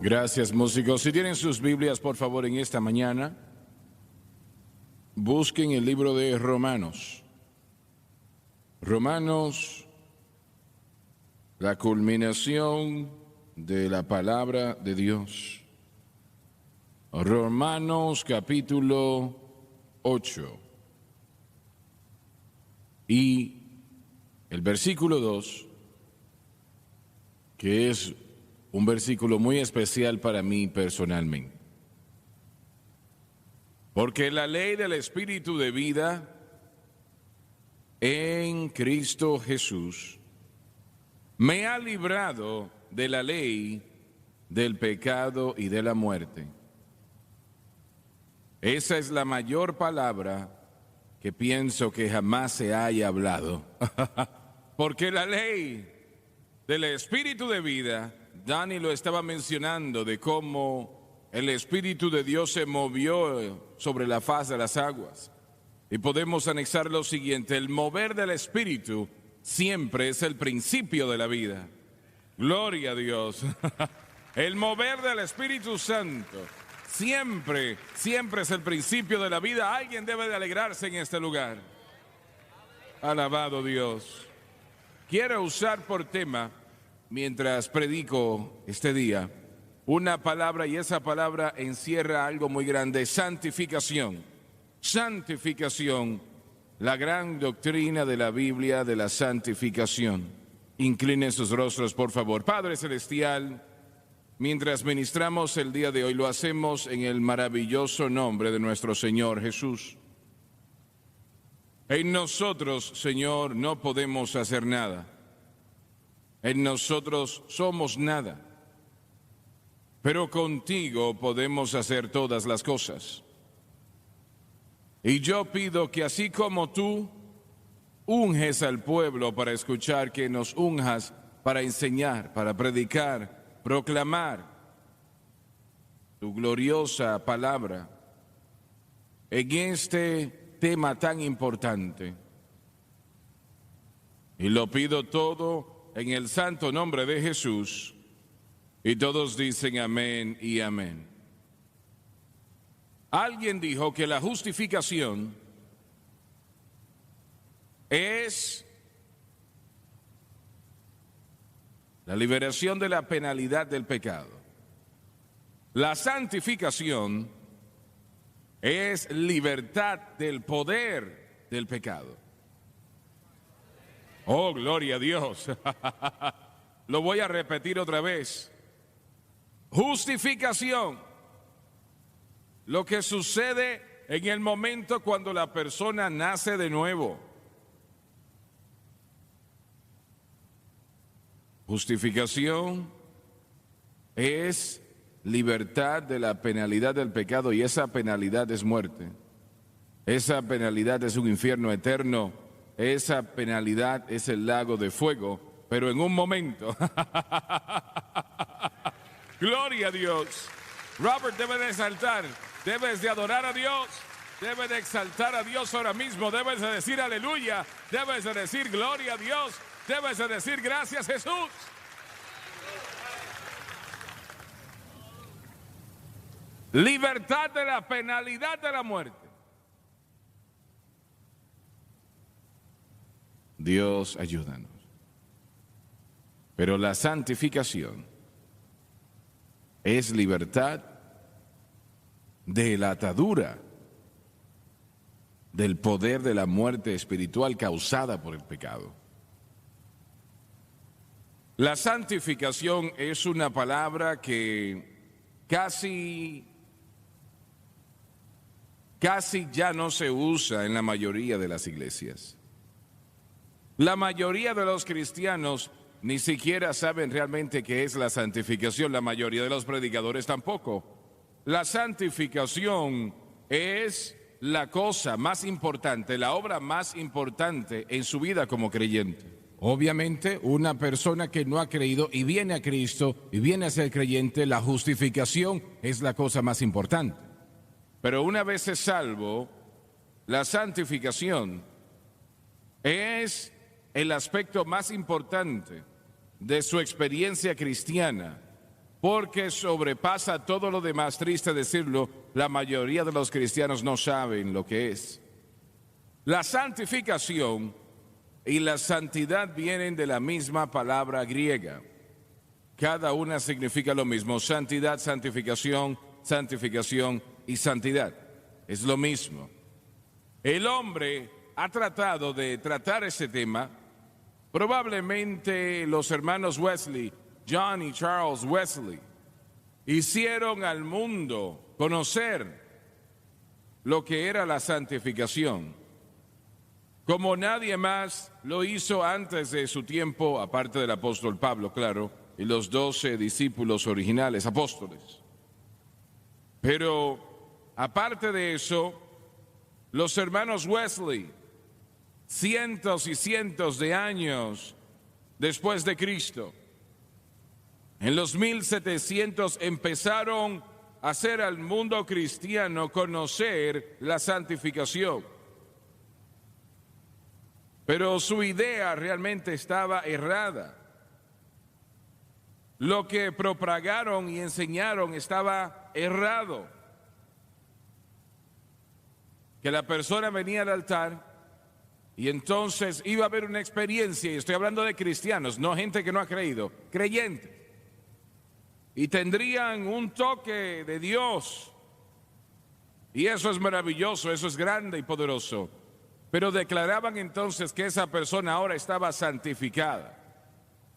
Gracias, músicos. Si tienen sus Biblias, por favor, en esta mañana, busquen el libro de Romanos. Romanos, la culminación de la palabra de Dios. Romanos capítulo 8. Y el versículo 2, que es un versículo muy especial para mí personalmente. Porque la ley del Espíritu de vida en Cristo Jesús me ha librado de la ley del pecado y de la muerte. Esa es la mayor palabra que pienso que jamás se haya hablado. Porque la ley del Espíritu de vida, Dani lo estaba mencionando, de cómo el Espíritu de Dios se movió sobre la faz de las aguas. Y podemos anexar lo siguiente: el mover del Espíritu siempre es el principio de la vida. Gloria a Dios. El mover del Espíritu Santo siempre es el principio de la vida. Alguien debe de alegrarse en este lugar. Alabado Dios. Quiero usar por tema, mientras predico este día, una palabra, y esa palabra encierra algo muy grande: santificación. Santificación, la gran doctrina de la Biblia de la santificación. Inclinen sus rostros, por favor. Padre Celestial, mientras ministramos el día de hoy, lo hacemos en el maravilloso nombre de nuestro Señor Jesús. En nosotros, Señor, no podemos hacer nada. En nosotros somos nada. Pero contigo podemos hacer todas las cosas. Y yo pido que así como tú unges al pueblo para escuchar, que nos unjas para enseñar, para predicar, proclamar tu gloriosa palabra en este tema tan importante. Y lo pido todo en el santo nombre de Jesús. Y todos dicen amén y amén. Alguien dijo que la justificación es la liberación de la penalidad del pecado. La santificación es libertad del poder del pecado. Oh, gloria a Dios. Lo voy a repetir otra vez. Justificación, lo que sucede en el momento cuando la persona nace de nuevo. Justificación es libertad de la penalidad del pecado, y esa penalidad es muerte. Esa penalidad es un infierno eterno. Esa penalidad es el lago de fuego, pero en un momento. Gloria a Dios. Robert debe de saltar. Debes de adorar a Dios, debes de exaltar a Dios ahora mismo, debes de decir aleluya, debes de decir gloria a Dios, debes de decir gracias Jesús. Libertad de la penalidad de la muerte. Dios, ayúdanos. Pero la santificación es libertad de la atadura del poder de la muerte espiritual causada por el pecado. La santificación es una palabra que casi ya no se usa en la mayoría de las iglesias. La mayoría de los cristianos ni siquiera saben realmente qué es la santificación. La mayoría de los predicadores tampoco. La santificación es la cosa más importante, la obra más importante en su vida como creyente. Obviamente, una persona que no ha creído y viene a Cristo y viene a ser creyente, la justificación es la cosa más importante. Pero una vez es salvo, la santificación es el aspecto más importante de su experiencia cristiana porque sobrepasa todo lo demás. Triste decirlo, la mayoría de los cristianos no saben lo que es. La santificación y la santidad vienen de la misma palabra griega. Cada una significa lo mismo: santidad, santificación, santificación y santidad. Es lo mismo. El hombre ha tratado de tratar ese tema. Probablemente los hermanos Wesley, John y Charles Wesley, hicieron al mundo conocer lo que era la santificación, como nadie más lo hizo antes de su tiempo, aparte del apóstol Pablo, claro, y los 12 discípulos originales, apóstoles. Pero aparte de eso, los hermanos Wesley, cientos y cientos de años después de Cristo, en los 1700 empezaron a hacer al mundo cristiano conocer la santificación. Pero su idea realmente estaba errada. Lo que propagaron y enseñaron estaba errado. Que la persona venía al altar y entonces iba a haber una experiencia, y estoy hablando de cristianos, no gente que no ha creído, creyentes. Y tendrían un toque de Dios. Y eso es maravilloso, eso es grande y poderoso. Pero declaraban entonces que esa persona ahora estaba santificada.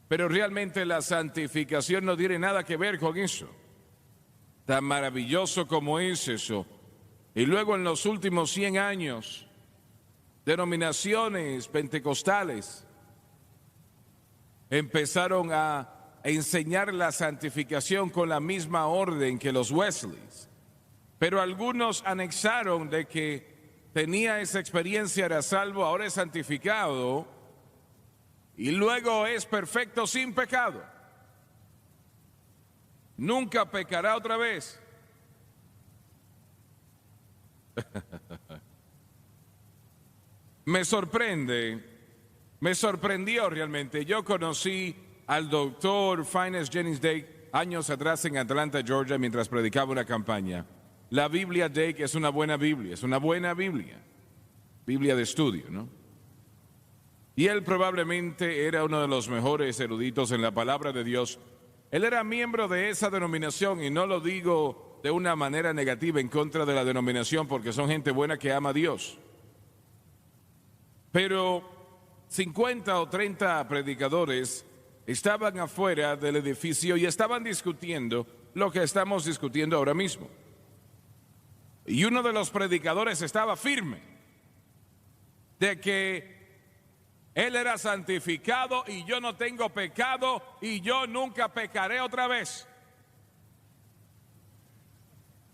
Pero realmente la santificación no tiene nada que ver con eso. Tan maravilloso como es eso. Y luego en los últimos 100 años, denominaciones pentecostales empezaron a enseñar la santificación con la misma orden que los Wesleys. Pero algunos anexaron de que tenía esa experiencia, era salvo, ahora es santificado y luego es perfecto sin pecado. Nunca pecará otra vez. Me sorprendió realmente. Yo conocí al doctor Fiennes Jennings Dake años atrás en Atlanta, Georgia, mientras predicaba una campaña. La Biblia Dake es una buena Biblia, Biblia de estudio, ¿no? Y él probablemente era uno de los mejores eruditos en la palabra de Dios. Él era miembro de esa denominación, y no lo digo de una manera negativa en contra de la denominación, porque son gente buena que ama a Dios. Pero 50 o 30 predicadores estaban afuera del edificio y estaban discutiendo lo que estamos discutiendo ahora mismo. Y uno de los predicadores estaba firme de que él era santificado y yo no tengo pecado y yo nunca pecaré otra vez.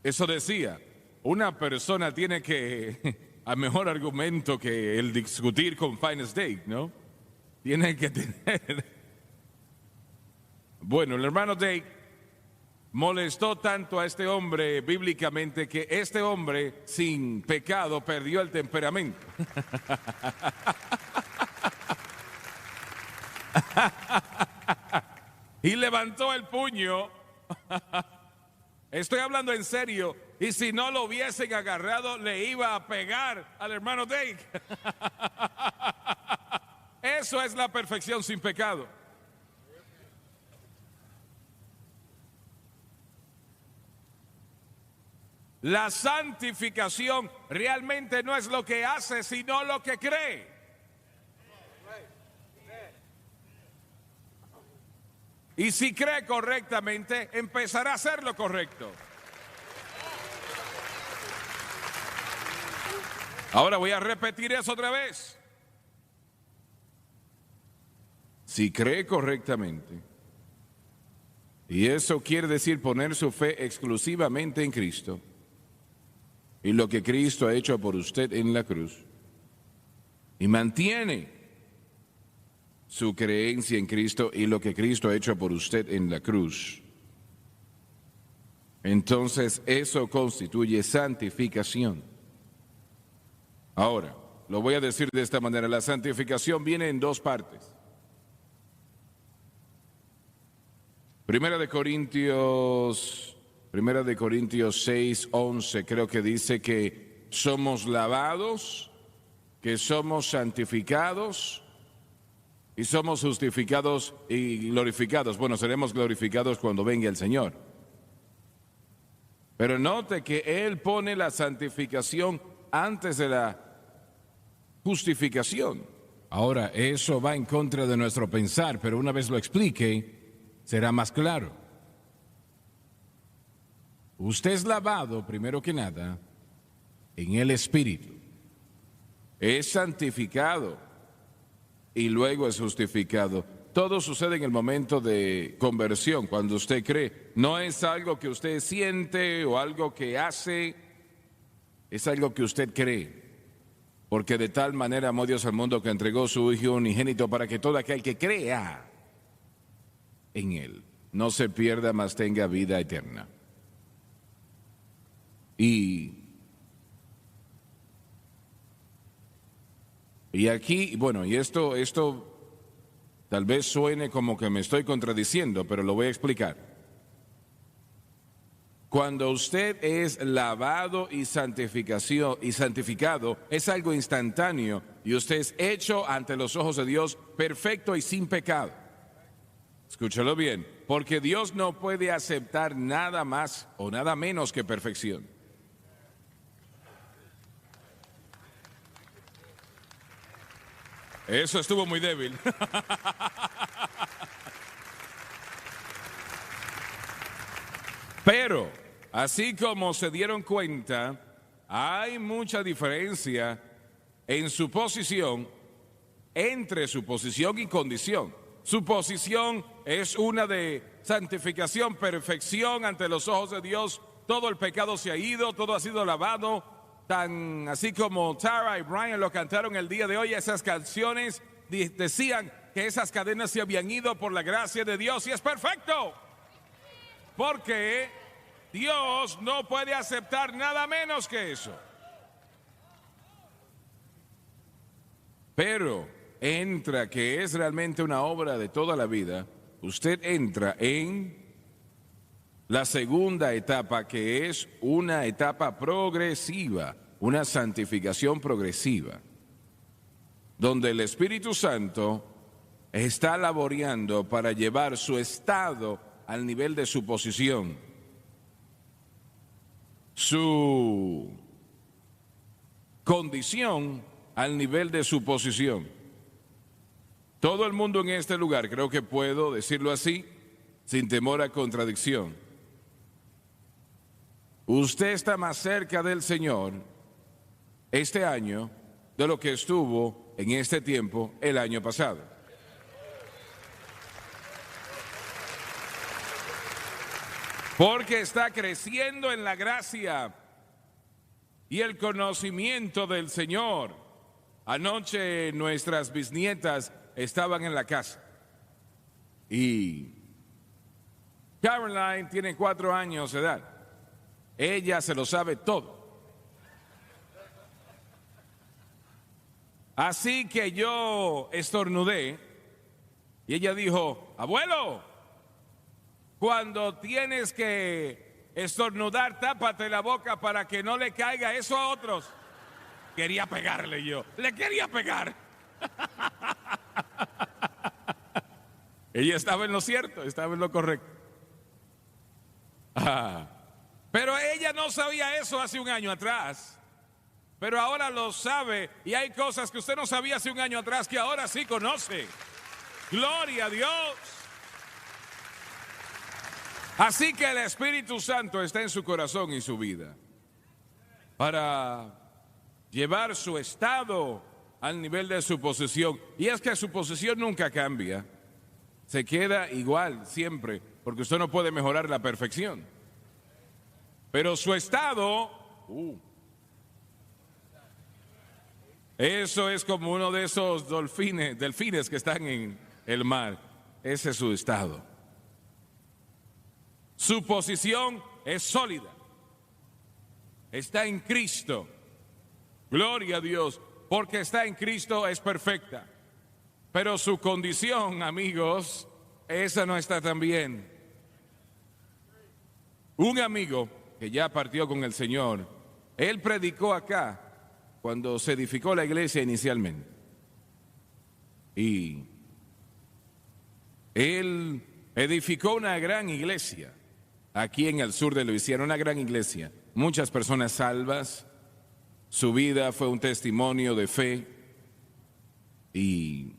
Eso decía, una persona tiene que, a mejor argumento que el discutir con Fiennes Dake, ¿no? Tiene que tener. Bueno, el hermano Dake molestó tanto a este hombre bíblicamente que este hombre sin pecado perdió el temperamento. Y levantó el puño. Estoy hablando en serio. Y si no lo hubiesen agarrado, le iba a pegar al hermano Dake. Eso es la perfección sin pecado. La santificación realmente no es lo que hace, sino lo que cree. Y si cree correctamente, empezará a hacer lo correcto. Ahora voy a repetir eso otra vez. Si cree correctamente, y eso quiere decir poner su fe exclusivamente en Cristo y lo que Cristo ha hecho por usted en la cruz, y mantiene su creencia en Cristo y lo que Cristo ha hecho por usted en la cruz, entonces eso constituye santificación. Ahora, lo voy a decir de esta manera: la santificación viene en dos partes. Primera de Corintios 6:11, creo que dice que somos lavados, que somos santificados y somos justificados y glorificados. Bueno, seremos glorificados cuando venga el Señor. Pero note que Él pone la santificación antes de la justificación. Ahora, eso va en contra de nuestro pensar, pero una vez lo explique, será más claro. Usted es lavado, primero que nada, en el Espíritu. Es santificado y luego es justificado. Todo sucede en el momento de conversión, cuando usted cree. No es algo que usted siente o algo que hace, es algo que usted cree. Porque de tal manera amó Dios al mundo que entregó su Hijo unigénito para que todo aquel que crea en Él no se pierda, mas tenga vida eterna. Y aquí, bueno, y esto tal vez suene como que me estoy contradiciendo, pero lo voy a explicar. Cuando usted es lavado y santificado, es algo instantáneo y usted es hecho ante los ojos de Dios perfecto y sin pecado. Escúchalo bien, porque Dios no puede aceptar nada más o nada menos que perfección. Eso estuvo muy débil. Pero, así como se dieron cuenta, hay mucha diferencia en su posición, entre su posición y condición. Su posición es una de santificación, perfección ante los ojos de Dios. Todo el pecado se ha ido, todo ha sido lavado. Tan así como Tara y Brian lo cantaron el día de hoy, esas canciones decían que esas cadenas se habían ido por la gracia de Dios y es perfecto. Porque Dios no puede aceptar nada menos que eso. Pero entra, que es realmente una obra de toda la vida, usted entra en la segunda etapa, que es una etapa progresiva, una santificación progresiva, donde el Espíritu Santo está laboreando para llevar su estado al nivel de su posición, su condición al nivel de su posición. Todo el mundo en este lugar, creo que puedo decirlo así, sin temor a contradicción. Usted está más cerca del Señor este año de lo que estuvo en este tiempo el año pasado. Porque está creciendo en la gracia y el conocimiento del Señor. Anoche nuestras bisnietas estaban en la casa y Caroline tiene 4 años de edad. Ella se lo sabe todo. Así que yo estornudé y ella dijo: abuelo, cuando tienes que estornudar, tápate la boca para que no le caiga eso a otros. Quería pegarle yo, le quería pegar. Ella estaba en lo cierto, estaba en lo correcto. Pero ella no sabía eso hace un año atrás. Pero ahora lo sabe y hay cosas que usted no sabía hace un año atrás que ahora sí conoce. Gloria a Dios. Así que el Espíritu Santo está en su corazón y su vida para llevar su estado al nivel de su posición. Y es que su posición nunca cambia. Se queda igual siempre, porque usted no puede mejorar la perfección. Pero su estado, eso es como uno de esos delfines que están en el mar. Ese es su estado. Su posición es sólida. Está en Cristo. Gloria a Dios, porque está en Cristo es perfecta. Pero su condición, amigos, esa no está tan bien. Un amigo que ya partió con el Señor, él predicó acá cuando se edificó la iglesia inicialmente. Y él edificó una gran iglesia aquí en el sur de Luisiana, una gran iglesia. Muchas personas salvas, su vida fue un testimonio de fe. Y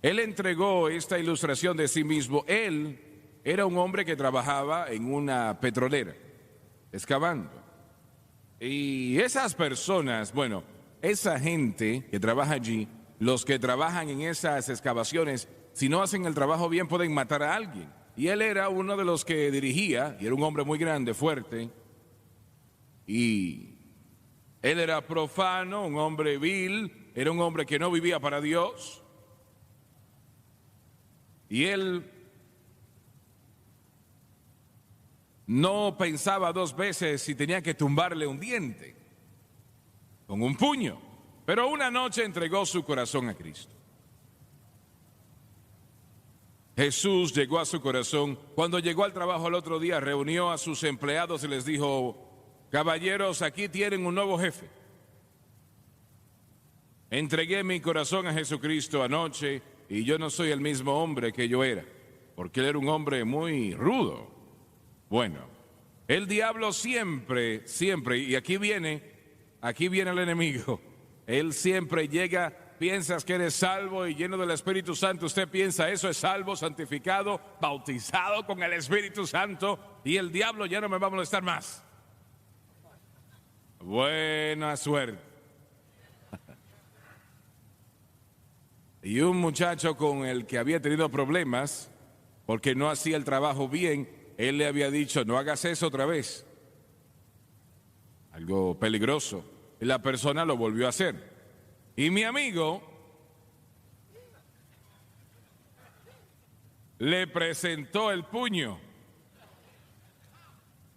él entregó esta ilustración de sí mismo. Él era un hombre que trabajaba en una petrolera, excavando. Y esas personas, bueno, esa gente que trabaja allí, los que trabajan en esas excavaciones, si no hacen el trabajo bien pueden matar a alguien. Y él era uno de los que dirigía, y era un hombre muy grande, fuerte, y él era profano, un hombre vil, era un hombre que no vivía para Dios, y él no pensaba dos veces si tenía que tumbarle un diente con un puño, pero una noche entregó su corazón a Cristo. Jesús llegó a su corazón. Cuando llegó al trabajo el otro día, reunió a sus empleados y les dijo: caballeros, aquí tienen un nuevo jefe. Entregué mi corazón a Jesucristo anoche y yo no soy el mismo hombre que yo era, porque él era un hombre muy rudo. Bueno, el diablo siempre, y aquí viene el enemigo. Él siempre llega. Piensas que eres salvo y lleno del Espíritu Santo. Usted piensa eso es salvo, santificado, bautizado con el Espíritu Santo, y el diablo ya no me va a molestar más. Buena suerte. Y un muchacho con el que había tenido problemas porque no hacía el trabajo bien, él le había dicho: no hagas eso otra vez. Algo peligroso. Y la persona lo volvió a hacer. Y mi amigo le presentó el puño,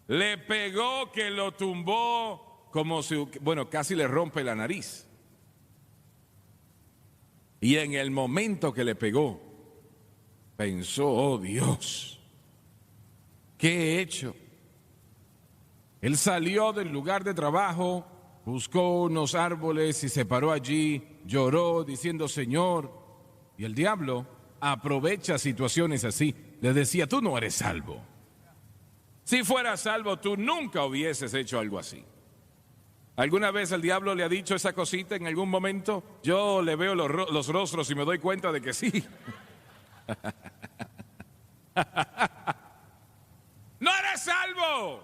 le pegó que lo tumbó como si, bueno, casi le rompe la nariz. Y en el momento que le pegó, pensó: oh Dios, ¿qué he hecho? Él salió del lugar de trabajo, buscó unos árboles y se paró allí, lloró diciendo: Señor. Y el diablo aprovecha situaciones así. Le decía: tú no eres salvo. Si fueras salvo, tú nunca hubieses hecho algo así. ¿Alguna vez el diablo le ha dicho esa cosita en algún momento? Yo le veo los rostros y me doy cuenta de que sí. ¡No eres salvo!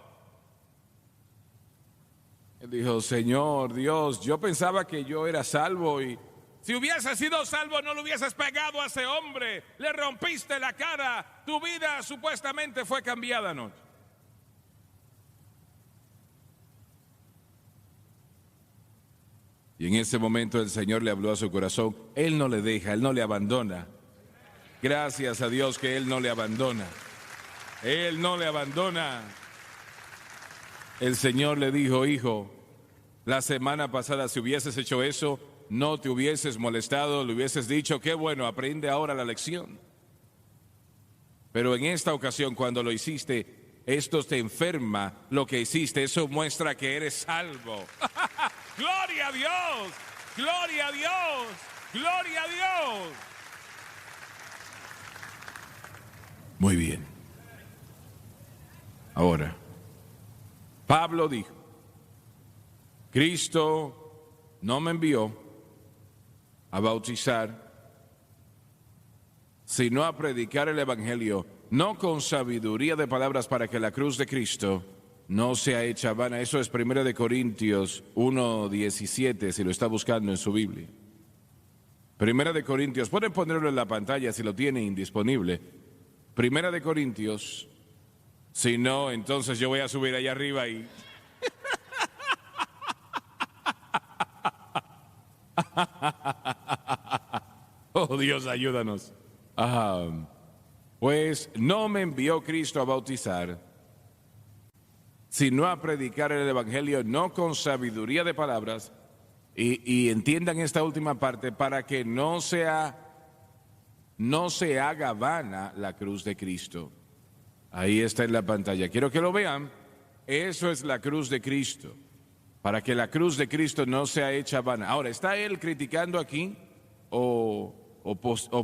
Él dijo: Señor Dios, yo pensaba que yo era salvo, y si hubiese sido salvo no le hubieses pegado a ese hombre, le rompiste la cara, tu vida supuestamente fue cambiada anoche. Y en ese momento el Señor le habló a su corazón. Él no le deja, Él no le abandona. Gracias a Dios que Él no le abandona. Él no le abandona. El Señor le dijo: hijo, la semana pasada si hubieses hecho eso, no te hubieses molestado, le hubieses dicho: qué bueno, aprende ahora la lección. Pero en esta ocasión, cuando lo hiciste, esto te enferma lo que hiciste, eso muestra que eres salvo. ¡Gloria a Dios! ¡Gloria a Dios! ¡Gloria a Dios! Muy bien. Ahora, Pablo dijo: Cristo no me envió a bautizar, sino a predicar el Evangelio, no con sabiduría de palabras, para que la cruz de Cristo no sea hecha vana. Eso es 1 Corintios 1:17, si lo está buscando en su Biblia. 1 Corintios, pueden ponerlo en la pantalla si lo tienen disponible. 1 Corintios, si no, entonces yo voy a subir allá arriba y... Oh Dios, ayúdanos. Pues no me envió Cristo a bautizar, sino a predicar el Evangelio, no con sabiduría de palabras, y entiendan esta última parte, para que no se haga vana la cruz de Cristo. Ahí está en la pantalla. Quiero que lo vean. Eso es la cruz de Cristo. Para que la cruz de Cristo no sea hecha vana. Ahora, ¿está él criticando aquí o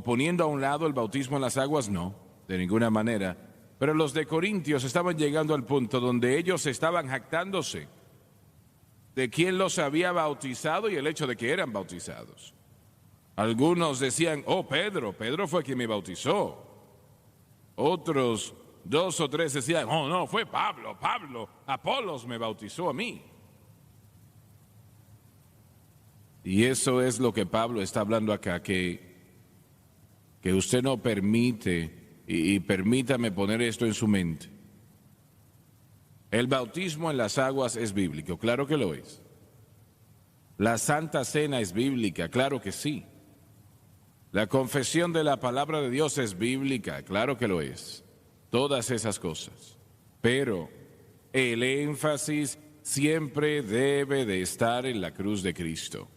poniendo a un lado el bautismo en las aguas? No, de ninguna manera. Pero los de Corintios estaban llegando al punto donde ellos estaban jactándose de quién los había bautizado y el hecho de que eran bautizados. Algunos decían, oh, Pedro fue quien me bautizó. Otros, 2 o 3 decían, oh, no, fue Pablo, Apolos me bautizó a mí. Y eso es lo que Pablo está hablando acá, que usted no permite, y permítame poner esto en su mente. El bautismo en las aguas es bíblico, claro que lo es. La Santa Cena es bíblica, claro que sí. La confesión de la palabra de Dios es bíblica, claro que lo es. Todas esas cosas. Pero el énfasis siempre debe de estar en la cruz de Cristo.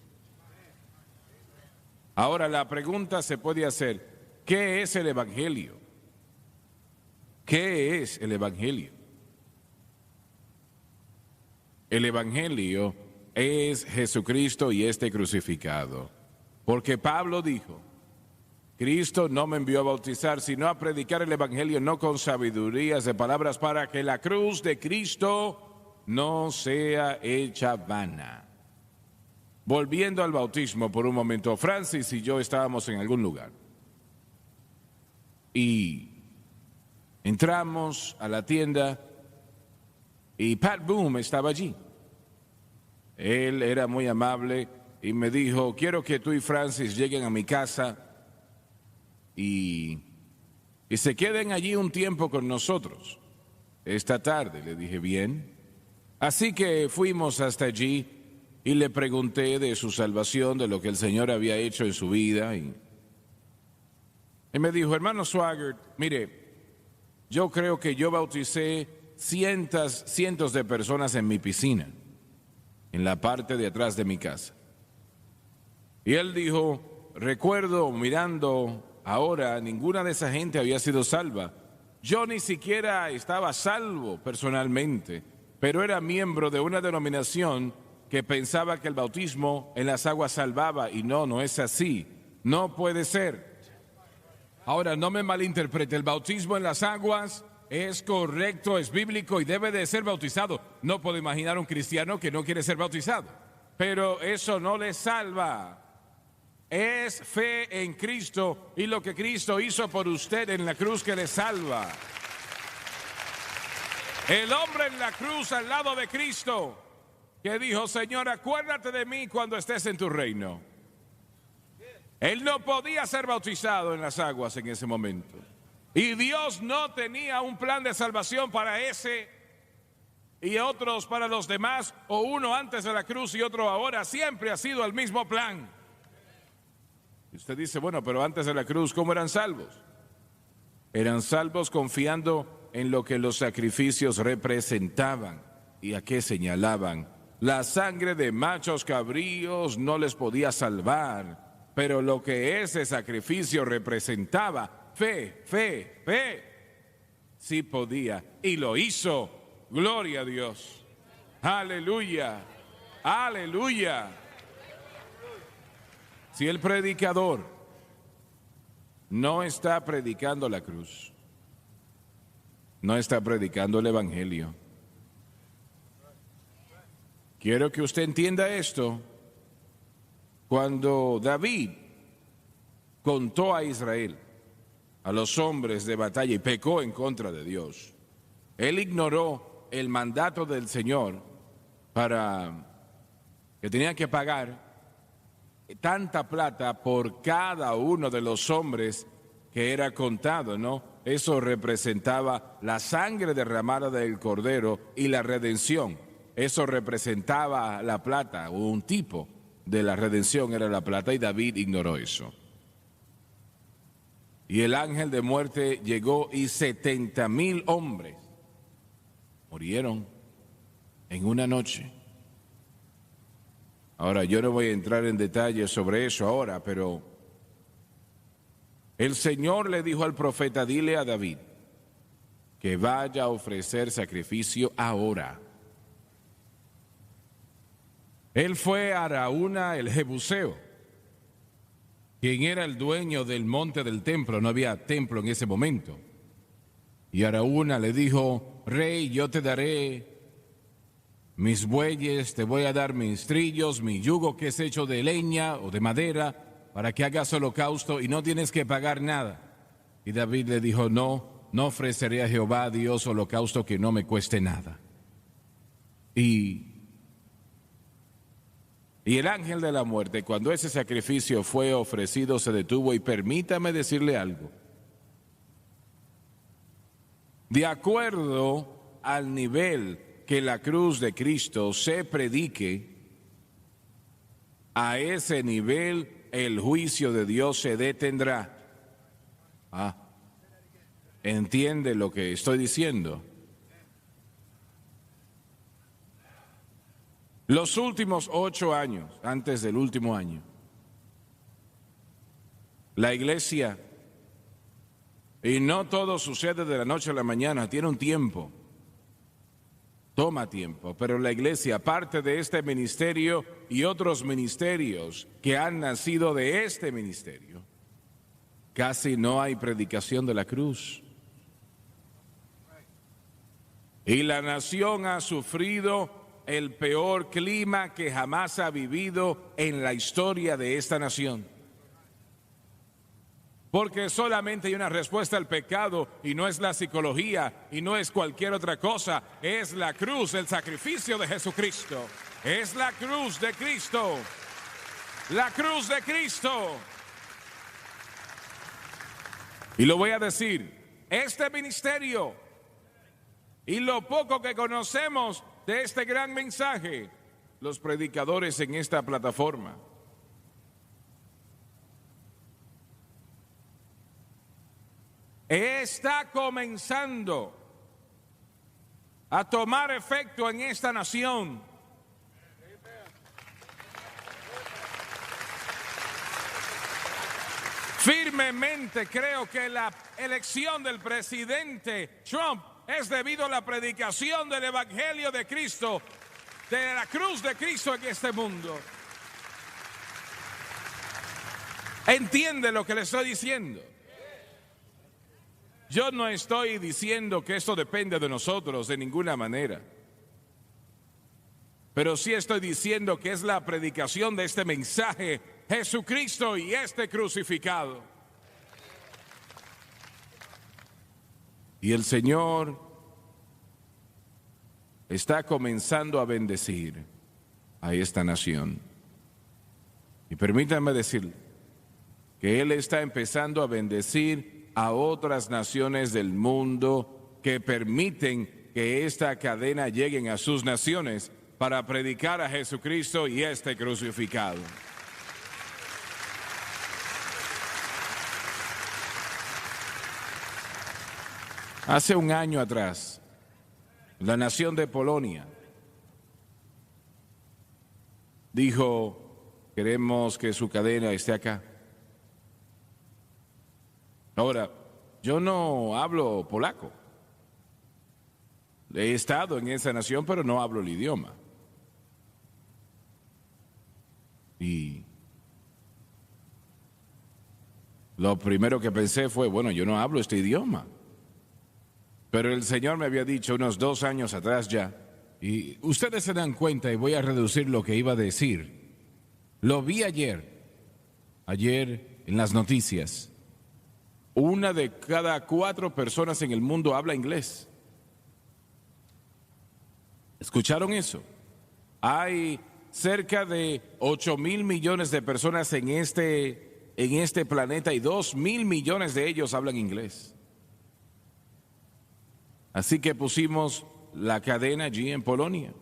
Ahora la pregunta se puede hacer, ¿qué es el Evangelio? ¿Qué es el Evangelio? El Evangelio es Jesucristo y este crucificado. Porque Pablo dijo, Cristo no me envió a bautizar, sino a predicar el Evangelio no con sabidurías de palabras para que la cruz de Cristo no sea hecha vana. Volviendo al bautismo por un momento, Francis y yo estábamos en algún lugar y entramos a la tienda y Pat Boone estaba allí. Él era muy amable y me dijo, quiero que tú y Francis lleguen a mi casa y se queden allí un tiempo con nosotros esta tarde. Le dije, bien. Así que fuimos hasta allí y le pregunté de su salvación, de lo que el Señor había hecho en su vida. Y me dijo, hermano Swaggart, mire, yo creo que yo bauticé cientos de personas en mi piscina, en la parte de atrás de mi casa. Y él dijo, recuerdo mirando ahora, ninguna de esa gente había sido salva. Yo ni siquiera estaba salvo personalmente, pero era miembro de una denominación que pensaba que el bautismo en las aguas salvaba, y no es así. No puede ser. Ahora, no me malinterprete, el bautismo en las aguas es correcto, es bíblico y debe de ser bautizado. No puedo imaginar un cristiano que no quiere ser bautizado, pero eso no le salva. Es fe en Cristo y lo que Cristo hizo por usted en la cruz que le salva. El hombre en la cruz al lado de Cristo que dijo, Señor, acuérdate de mí cuando estés en tu reino. Él no podía ser bautizado en las aguas en ese momento. Y Dios no tenía un plan de salvación para ese y otros para los demás, o uno antes de la cruz y otro ahora. Siempre ha sido el mismo plan. Y usted dice, bueno, pero antes de la cruz, ¿cómo eran salvos? Eran salvos confiando en lo que los sacrificios representaban y a qué señalaban. La sangre de machos cabríos no les podía salvar, pero lo que ese sacrificio representaba, fe, sí podía, y lo hizo. Gloria a Dios. Aleluya, aleluya. Si el predicador no está predicando la cruz, no está predicando el Evangelio. Quiero que usted entienda esto. Cuando David contó a Israel, a los hombres de batalla, y pecó en contra de Dios, él ignoró el mandato del Señor para que tenían que pagar tanta plata por cada uno de los hombres que era contado, ¿no? Eso representaba la sangre derramada del Cordero y la redención. Eso representaba la plata, o un tipo de la redención era la plata, y David ignoró eso. Y el ángel de muerte llegó y 70,000 hombres murieron en una noche. Ahora, yo no voy a entrar en detalles sobre eso ahora, pero el Señor le dijo al profeta, dile a David que vaya a ofrecer sacrificio ahora. Él fue a Araúna el Jebuseo, quien era el dueño del monte del templo. No había templo en ese momento. Y Araúna le dijo: rey, yo te daré mis bueyes, te voy a dar mis trillos, mi yugo que es hecho de leña o de madera, para que hagas holocausto y no tienes que pagar nada. Y David le dijo: no ofreceré a Jehová Dios holocausto que no me cueste nada. Y el ángel de la muerte, cuando ese sacrificio fue ofrecido, se detuvo. Y permítame decirle algo. De acuerdo al nivel que la cruz de Cristo se predique, a ese nivel el juicio de Dios se detendrá. ¿Entiende lo que estoy diciendo? Los últimos 8 años, antes del último año, la iglesia, y no todo sucede de la noche a la mañana, tiene un tiempo, toma tiempo, pero la iglesia, parte de este ministerio y otros ministerios que han nacido de este ministerio, casi no hay predicación de la cruz. Y la nación ha sufrido el peor clima que jamás ha vivido en la historia de esta nación. Porque solamente hay una respuesta al pecado, y no es la psicología y no es cualquier otra cosa, es la cruz, el sacrificio de Jesucristo. Es la cruz de Cristo. La cruz de Cristo. Y lo voy a decir, este ministerio y lo poco que conocemos de este gran mensaje, los predicadores en esta plataforma, está comenzando a tomar efecto en esta nación. Firmemente creo que la elección del presidente Trump es debido a la predicación del Evangelio de Cristo, de la cruz de Cristo en este mundo. ¿Entiende lo que le estoy diciendo? Yo no estoy diciendo que esto depende de nosotros de ninguna manera, pero sí estoy diciendo que es la predicación de este mensaje, Jesucristo y este crucificado. Y el Señor está comenzando a bendecir a esta nación. Y permítanme decirle que Él está empezando a bendecir a otras naciones del mundo que permiten que esta cadena llegue a sus naciones para predicar a Jesucristo y este crucificado. Hace un año atrás, la nación de Polonia dijo: queremos que su cadena esté acá. Ahora, yo no hablo polaco. He estado en esa nación, pero no hablo el idioma. Y lo primero que pensé fue, bueno, yo no hablo este idioma. Pero el Señor me había dicho unos 2 años atrás ya, y ustedes se dan cuenta, y voy a reducir lo que iba a decir. Lo vi ayer en las noticias. 1 de cada 4 personas en el mundo habla inglés. ¿Escucharon eso? Hay cerca de 8,000 millones de personas en este planeta y 2,000 millones de ellos hablan inglés. Así que pusimos la cadena allí en Polonia.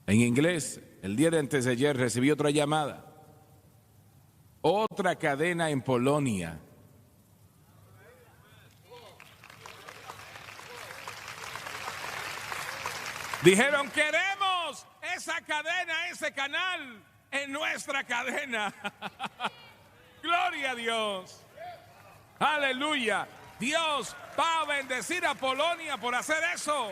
En inglés, el día de antes de ayer recibí otra llamada. Otra cadena en Polonia. Dijeron: queremos esa cadena, ese canal en nuestra cadena. Gloria a Dios. Aleluya. Dios va a bendecir a Polonia por hacer eso.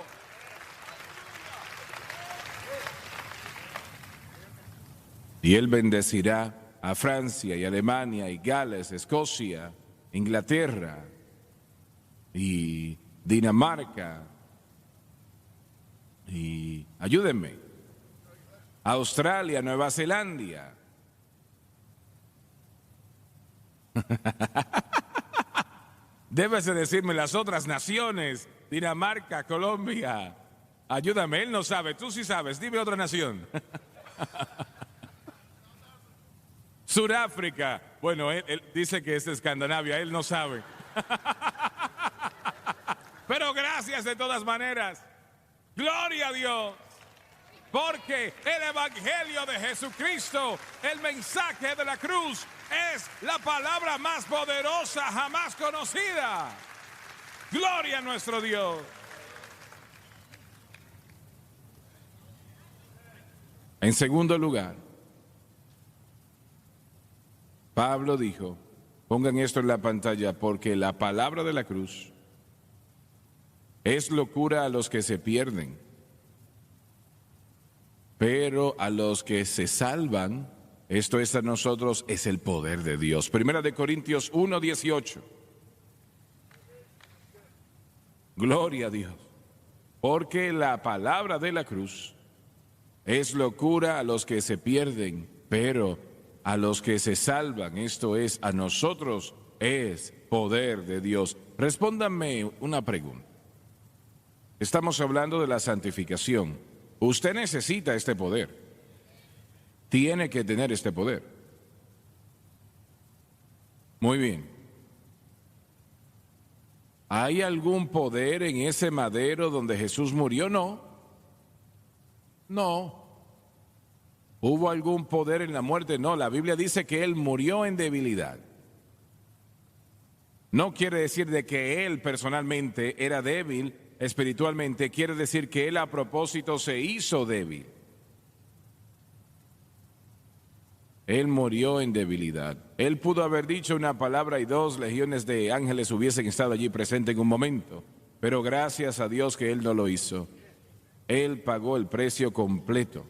Y Él bendecirá a Francia y Alemania y Gales, Escocia, Inglaterra y Dinamarca y, ayúdenme, Australia, Nueva Zelanda. Debes de decirme las otras naciones, Dinamarca, Colombia. Ayúdame, él no sabe, tú sí sabes, dime otra nación. Sudáfrica, bueno, él dice que es Escandinavia, él no sabe. Pero gracias de todas maneras. Gloria a Dios. Porque el Evangelio de Jesucristo, el mensaje de la cruz, es la palabra más poderosa jamás conocida. Gloria a nuestro Dios. En segundo lugar, Pablo dijo, pongan esto en la pantalla, porque la palabra de la cruz es locura a los que se pierden, pero a los que se salvan, esto es a nosotros, es el poder de Dios. Primera de Corintios 1:18. Gloria a Dios. Porque la palabra de la cruz es locura a los que se pierden, pero a los que se salvan, esto es a nosotros, es poder de Dios. Respóndanme una pregunta. Estamos hablando de la santificación. Usted necesita este poder. Tiene que tener este poder. Muy bien. ¿Hay algún poder en ese madero donde Jesús murió? No. No. ¿Hubo algún poder en la muerte? No. La Biblia dice que Él murió en debilidad. No quiere decir de que Él personalmente era débil espiritualmente, quiere decir que Él a propósito se hizo débil. Él murió en debilidad. Él pudo haber dicho una palabra y 2 legiones de ángeles hubiesen estado allí presentes en un momento, pero gracias a Dios que Él no lo hizo. Él pagó el precio completo.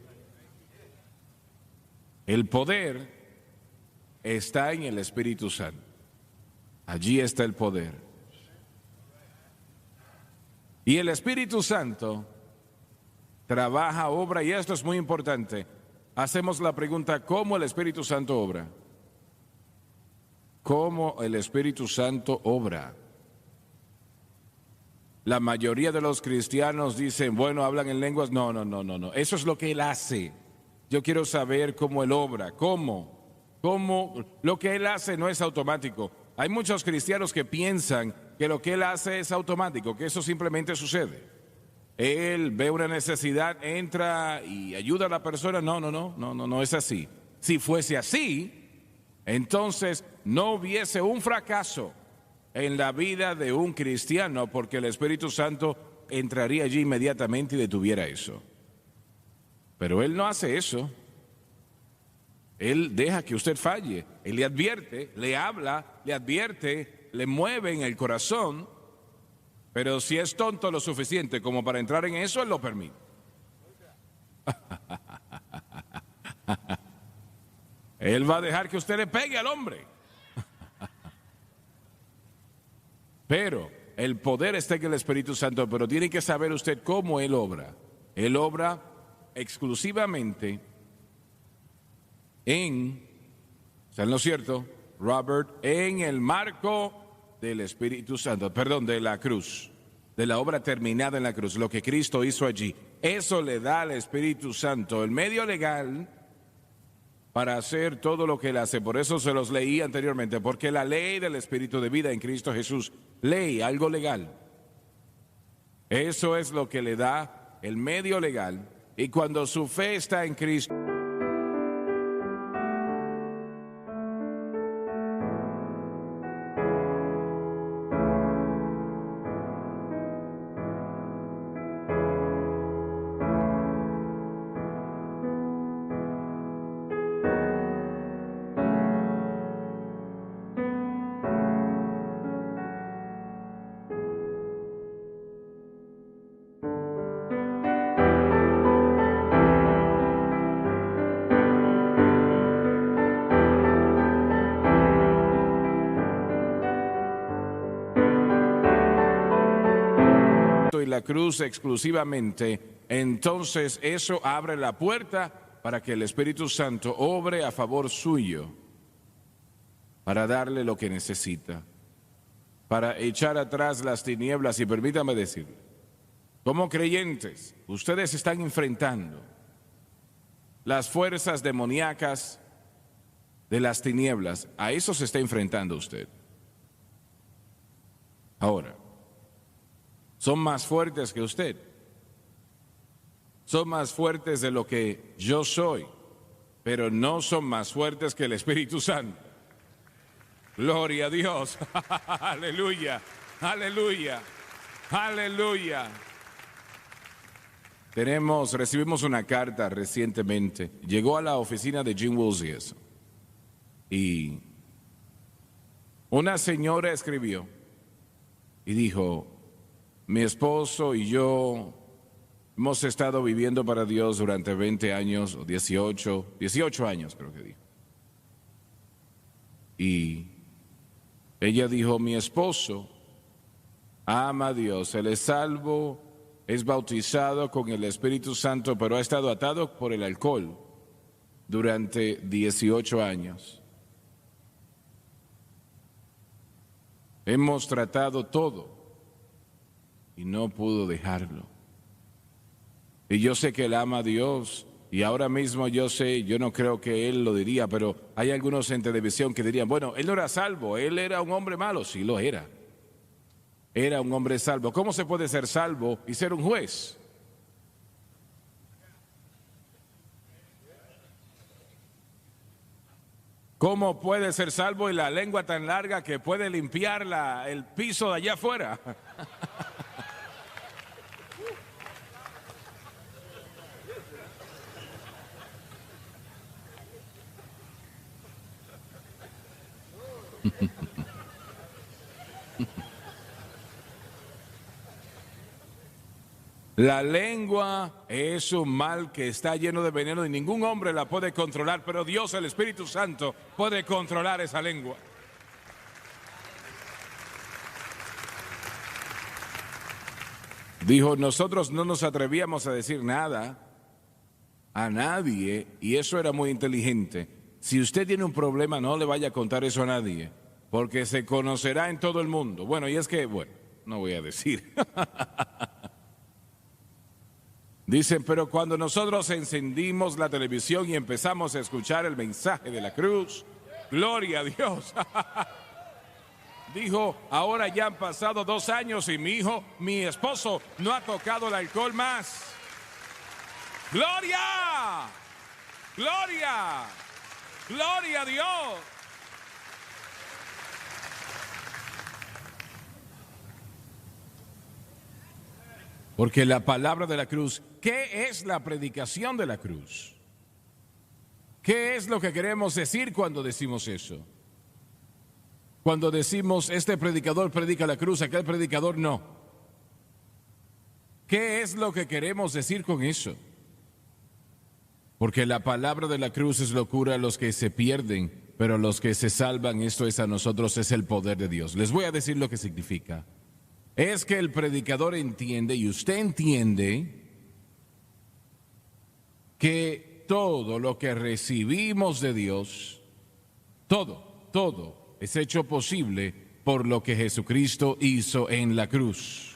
El poder está en el Espíritu Santo. Allí está el poder. Y el Espíritu Santo trabaja, obra, y esto es muy importante. Hacemos la pregunta, ¿cómo el Espíritu Santo obra? ¿Cómo el Espíritu Santo obra? La mayoría de los cristianos dicen, bueno, hablan en lenguas. No. Eso es lo que Él hace. Yo quiero saber cómo Él obra. ¿Cómo? Lo que Él hace no es automático. Hay muchos cristianos que piensan que lo que Él hace es automático, que eso simplemente sucede. Él ve una necesidad, entra y ayuda a la persona. No es así. Si fuese así, entonces no hubiese un fracaso en la vida de un cristiano, porque el Espíritu Santo entraría allí inmediatamente y detuviera eso. Pero Él no hace eso. Él deja que usted falle. Él le advierte, le habla, le advierte, le mueve en el corazón. Pero si es tonto lo suficiente como para entrar en eso, Él lo permite. Él va a dejar que usted le pegue al hombre. Pero el poder está en el Espíritu Santo, pero tiene que saber usted cómo Él obra. Él obra exclusivamente ¿saben lo cierto, Robert? En el marco del Espíritu Santo, perdón, de la cruz, de la obra terminada en la cruz, lo que Cristo hizo allí. Eso le da al Espíritu Santo el medio legal para hacer todo lo que Él hace. Por eso se los leí anteriormente, porque la ley del Espíritu de vida en Cristo Jesús, ley, algo legal. Eso es lo que le da el medio legal. Y cuando su fe está en Cristo, Santo y la cruz exclusivamente, entonces eso abre la puerta para que el Espíritu Santo obre a favor suyo, para darle lo que necesita, para echar atrás las tinieblas. Y permítame decirle, como creyentes, ustedes están enfrentando las fuerzas demoníacas de las tinieblas. A eso se está enfrentando usted. Ahora, son más fuertes que usted. Son más fuertes de lo que yo soy, pero no son más fuertes que el Espíritu Santo. Gloria a Dios. Aleluya, aleluya, aleluya. Recibimos una carta recientemente. Llegó a la oficina de Jim Woolsey y una señora escribió y dijo: mi esposo y yo hemos estado viviendo para Dios durante 20 años, o 18 años creo que dijo. Y ella dijo: mi esposo ama a Dios, él es salvo, es bautizado con el Espíritu Santo, pero ha estado atado por el alcohol durante 18 años. Hemos tratado todo y no pudo dejarlo. Y yo sé que él ama a Dios, y ahora mismo yo no creo que él lo diría, pero hay algunos en televisión que dirían: bueno, él no era salvo, él era un hombre malo. Sí lo era. Era un hombre salvo. ¿Cómo se puede ser salvo y ser un juez? ¿Cómo puede ser salvo y la lengua tan larga que puede limpiar el piso de allá afuera? La lengua es un mal que está lleno de veneno y ningún hombre la puede controlar, pero Dios, el Espíritu Santo, puede controlar esa lengua. Dijo: nosotros no nos atrevíamos a decir nada a nadie, y eso era muy inteligente. Si usted tiene un problema, no le vaya a contar eso a nadie, porque se conocerá en todo el mundo. Bueno, y es que, no voy a decir. Dicen: pero cuando nosotros encendimos la televisión y empezamos a escuchar el mensaje de la cruz, gloria a Dios. Dijo: ahora ya han pasado 2 años y mi esposo no ha tocado el alcohol más. ¡Gloria! ¡Gloria! ¡Gloria a Dios! Porque la palabra de la cruz, ¿qué es la predicación de la cruz? ¿Qué es lo que queremos decir cuando decimos eso? Cuando decimos: este predicador predica la cruz, aquel predicador no. ¿Qué es lo que queremos decir con eso? Porque la palabra de la cruz es locura a los que se pierden, pero a los que se salvan, esto es a nosotros, es el poder de Dios. Les voy a decir lo que significa. Es que el predicador entiende, y usted entiende, que todo lo que recibimos de Dios, todo es hecho posible por lo que Jesucristo hizo en la cruz.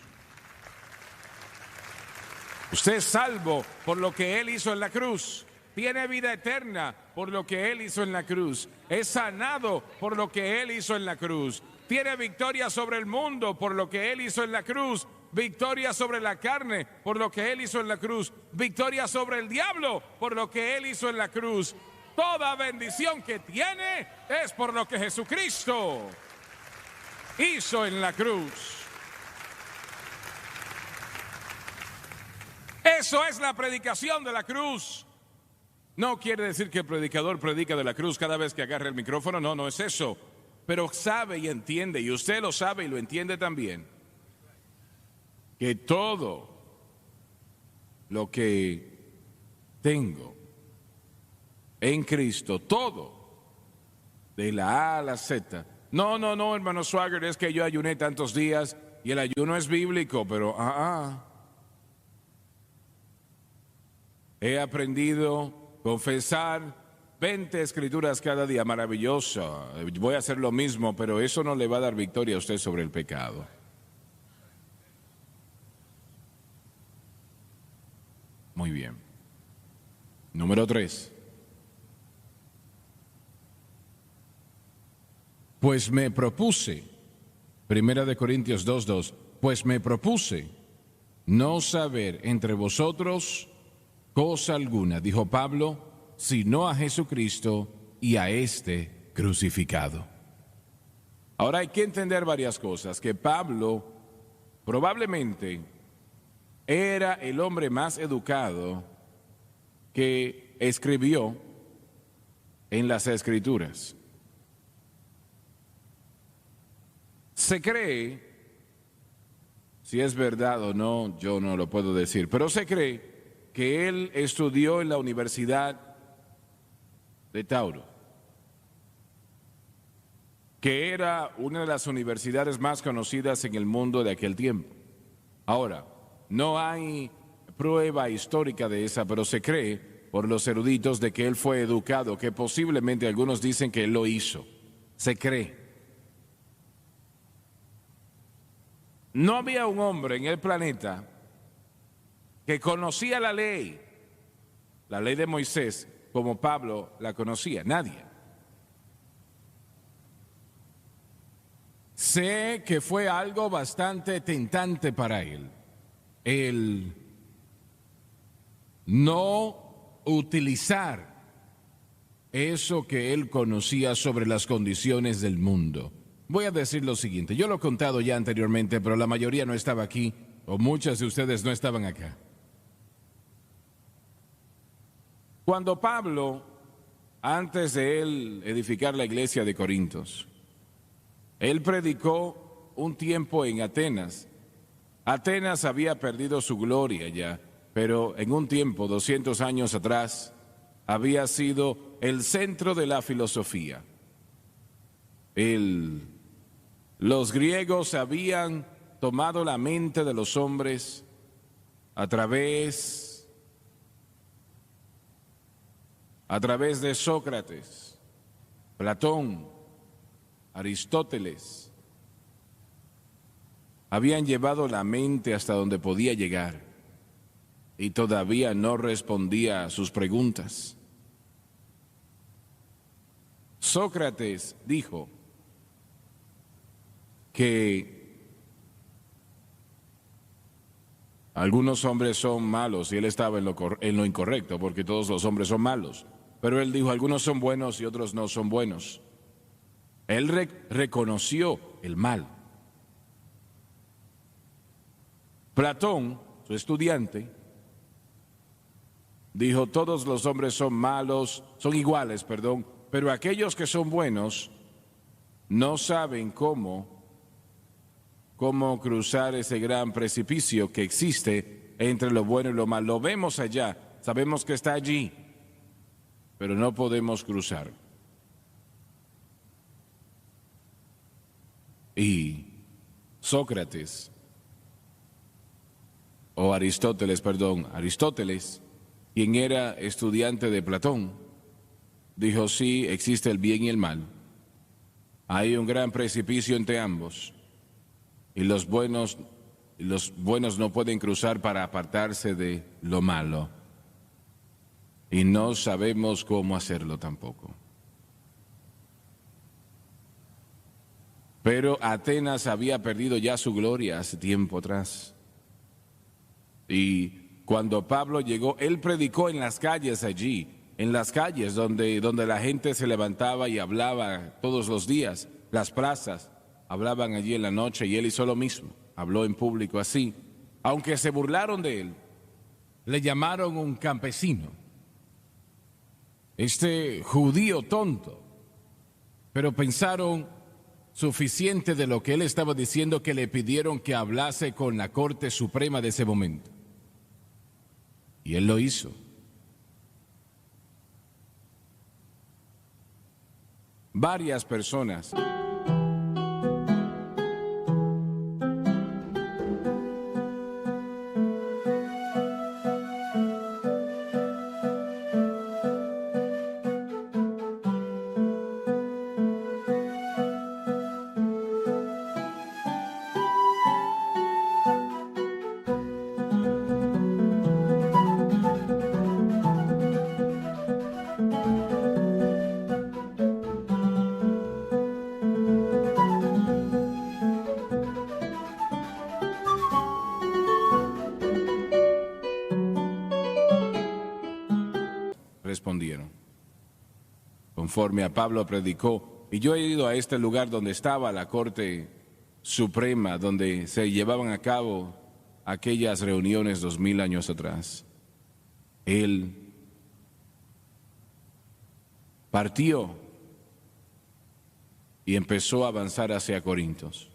Usted es salvo por lo que Él hizo en la cruz. Tiene vida eterna por lo que Él hizo en la cruz. Es sanado por lo que Él hizo en la cruz. Tiene victoria sobre el mundo por lo que Él hizo en la cruz. Victoria sobre la carne por lo que Él hizo en la cruz. Victoria sobre el diablo por lo que Él hizo en la cruz. Toda bendición que tiene es por lo que Jesucristo hizo en la cruz. Eso es la predicación de la cruz. No quiere decir que el predicador predica de la cruz cada vez que agarra el micrófono. No es eso. Pero sabe y entiende, y usted lo sabe y lo entiende también, que todo lo que tengo en Cristo, todo, de la A a la Z. No, hermano Swagger, es que yo ayuné tantos días y el ayuno es bíblico, pero he aprendido a confesar 20 escrituras cada día, maravilloso. Voy a hacer lo mismo, pero eso no le va a dar victoria a usted sobre el pecado. Muy bien. Número 3. Pues me propuse, 1 Corintios 2:2, pues me propuse no saber entre vosotros cosa alguna, dijo Pablo, sino a Jesucristo y a este crucificado. Ahora hay que entender varias cosas, que Pablo probablemente era el hombre más educado que escribió en las Escrituras. Se cree, si es verdad o no, yo no lo puedo decir, pero se cree que él estudió en la Universidad de Tauro, que era una de las universidades más conocidas en el mundo de aquel tiempo. Ahora, no hay prueba histórica de esa, pero se cree por los eruditos de que él fue educado, que posiblemente algunos dicen que él lo hizo. Se cree. No había un hombre en el planeta que conocía la ley de Moisés, como Pablo la conocía. Nadie. Sé que fue algo bastante tentante para él, el no utilizar eso que él conocía sobre las condiciones del mundo. Voy a decir lo siguiente, yo lo he contado ya anteriormente, pero la mayoría no estaba aquí, o muchas de ustedes no estaban acá. Cuando Pablo, antes de él edificar la iglesia de Corintios, él predicó un tiempo en Atenas. Atenas había perdido su gloria ya, pero en un tiempo, 200 años atrás, había sido el centro de la filosofía. Los griegos habían tomado la mente de los hombres a través de Sócrates, Platón, Aristóteles. Habían llevado la mente hasta donde podía llegar y todavía no respondía a sus preguntas. Sócrates dijo que algunos hombres son malos y él estaba en lo incorrecto, porque todos los hombres son malos. Pero él dijo, algunos son buenos y otros no son buenos. Él reconoció el mal. Platón, su estudiante, dijo, todos los hombres son malos, son iguales, pero aquellos que son buenos no saben cómo cruzar ese gran precipicio que existe entre lo bueno y lo malo. Lo vemos allá, sabemos que está allí, pero no podemos cruzar. Y Aristóteles, quien era estudiante de Platón, dijo, sí, existe el bien y el mal. Hay un gran precipicio entre ambos. Y los buenos no pueden cruzar para apartarse de lo malo. Y no sabemos cómo hacerlo tampoco. Pero Atenas había perdido ya su gloria hace tiempo atrás. Y cuando Pablo llegó, él predicó en las calles allí, en las calles donde la gente se levantaba y hablaba todos los días, las plazas. Hablaban allí en la noche y él hizo lo mismo, habló en público así. Aunque se burlaron de él, le llamaron un campesino, este judío tonto, pero pensaron suficiente de lo que él estaba diciendo que le pidieron que hablase con la Corte Suprema de ese momento. Y él lo hizo. Varias personas conforme a Pablo predicó. Y yo he ido a este lugar donde estaba la Corte Suprema, donde se llevaban a cabo aquellas reuniones 2000 años atrás. Él partió y empezó a avanzar hacia Corintios.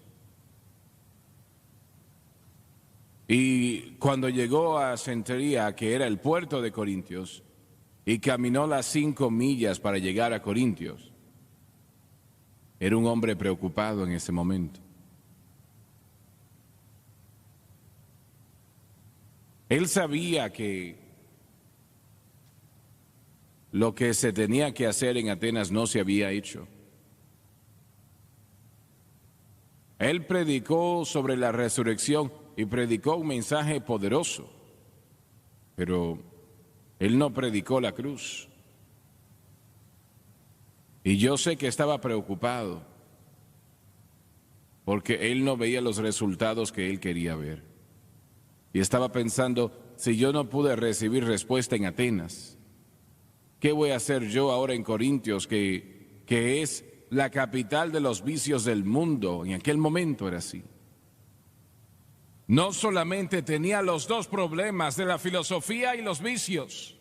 Y cuando llegó a Centuria, que era el puerto de Corintios, y caminó las 5 millas para llegar a Corintios, era un hombre preocupado en ese momento. Él sabía que lo que se tenía que hacer en Atenas no se había hecho. Él predicó sobre la resurrección y predicó un mensaje poderoso, pero él no predicó la cruz. Y yo sé que estaba preocupado porque él no veía los resultados que él quería ver. Y estaba pensando, si yo no pude recibir respuesta en Atenas, ¿qué voy a hacer yo ahora en Corintios, que es la capital de los vicios del mundo? En aquel momento era así. No solamente tenía los dos problemas de la filosofía y los vicios.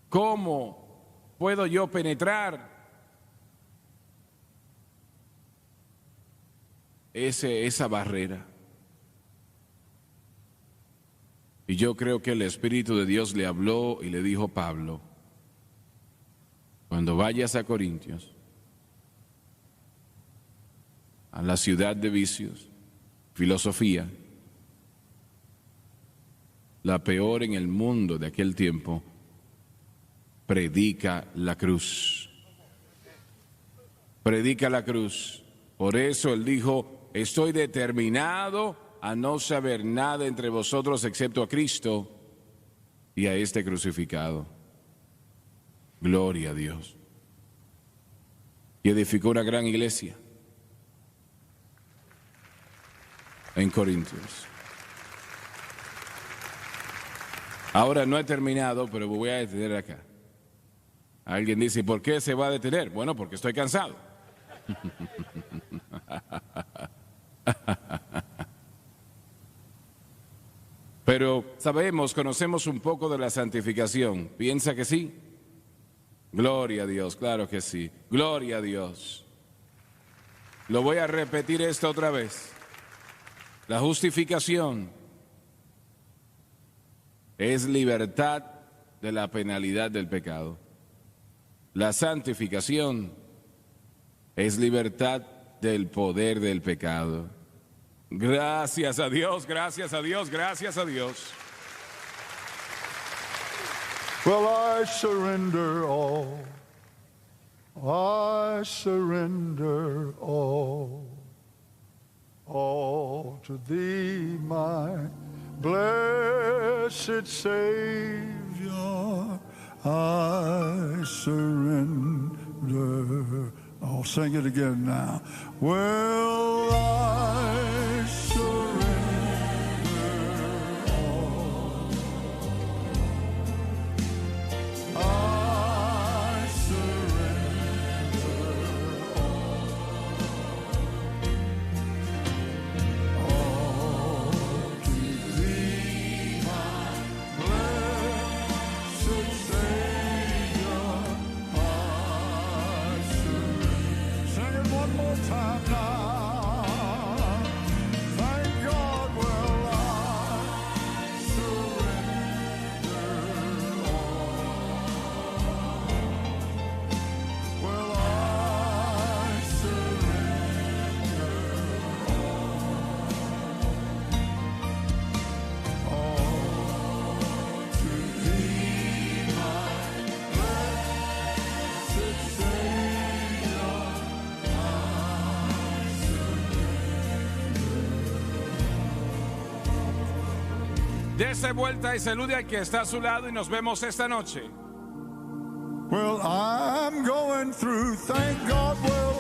¿Cómo puedo yo penetrar esa barrera? Y yo creo que el Espíritu de Dios le habló y le dijo: Pablo, cuando vayas a Corintios, a la ciudad de vicios, filosofía, la peor en el mundo de aquel tiempo, predica la cruz. Predica la cruz. Por eso él dijo: estoy determinado a no saber nada entre vosotros excepto a Cristo y a este crucificado. Gloria a Dios. Y edificó una gran iglesia en Corintios. Ahora no he terminado, pero me voy a detener acá. Alguien dice: ¿por qué se va a detener? Bueno, porque estoy cansado. Pero conocemos un poco de la santificación. ¿Piensa que sí? Gloria a Dios, claro que sí. Gloria a Dios. Lo voy a repetir esto otra vez. La justificación es libertad de la penalidad del pecado. La santificación es libertad del poder del pecado. Gracias a Dios, gracias a Dios, gracias a Dios. Well, I surrender all. I surrender all to thee, my blessed Savior. I surrender. I'll sing it again now. Well, I surrender all. I surrender all to thee, my blessed Savior. I surrender. Sing it one more time now. Thank God, well, I surrender all. Well, I surrender all to thee, my blessed Savior. Dese vuelta y salude al que está a su lado y nos vemos esta noche. Well, I'm going through, thank God, well,